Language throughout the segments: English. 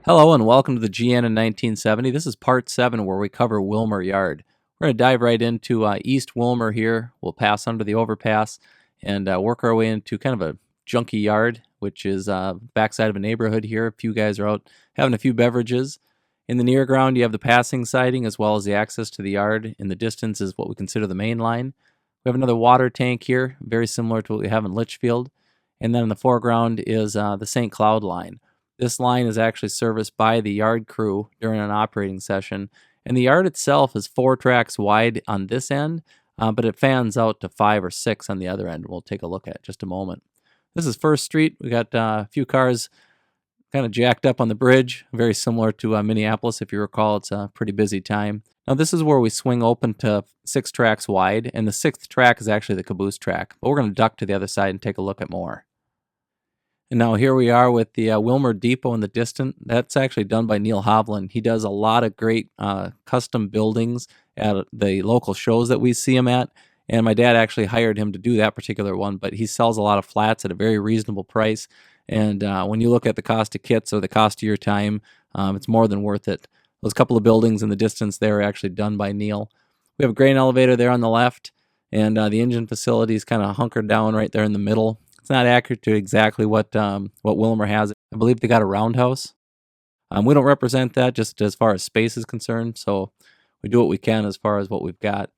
Hello and welcome to the GN in 1970. This is part 7 where we cover Willmar Yard. We're going to dive right into East Willmar here. We'll pass under the overpass and work our way into kind of a junky yard, which is backside of a neighborhood here. A few guys are out having a few beverages. In the near ground, you have the passing siding as well as the access to the yard. In the distance is what we consider the main line. We have another water tank here, very similar to what we have in Litchfield. And then in the foreground is the St. Cloud line. This line is actually serviced by the yard crew during an operating session, and the yard itself is 4 tracks wide on this end, but it fans out to 5 or 6 on the other end. We'll take a look at it in just a moment. This is First Street. We got a few cars kind of jacked up on the bridge, very similar to Minneapolis. If you recall, it's a pretty busy time. Now this is where we swing open to 6 tracks wide, and the 6th track is actually the caboose track, but we're going to duck to the other side and take a look at more. And now here we are with the Willmar Depot in the distance. That's actually done by Neil Hovland. He does a lot of great custom buildings at the local shows that we see him at. And my dad actually hired him to do that particular one, but he sells a lot of flats at a very reasonable price. And when you look at the cost of kits or the cost of your time, it's more than worth it. Those couple of buildings in the distance there are actually done by Neil. We have a grain elevator there on the left, and the engine facility is kind of hunkered down right there in the middle. It's not accurate to exactly what Willmar has. I believe they got a roundhouse. We don't represent that just as far as space is concerned, so we do what we can as far as what we've got.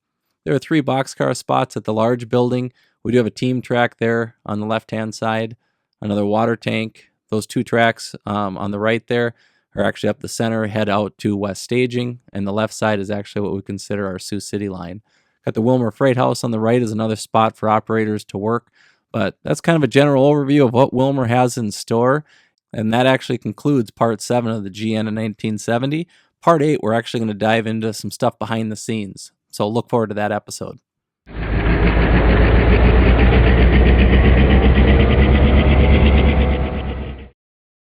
There are 3 boxcar spots at the large building. We do have a team track there on the left-hand side, another water tank. Those 2 tracks on the right there are actually up the center, head out to West Staging, and the left side is actually what we consider our Sioux City line. Got the Willmar Freight House on the right is another spot for operators to work. But that's kind of a general overview of what Willmar has in store. And that actually concludes part 7 of the GN in 1970. Part 8, we're actually going to dive into some stuff behind the scenes. So look forward to that episode.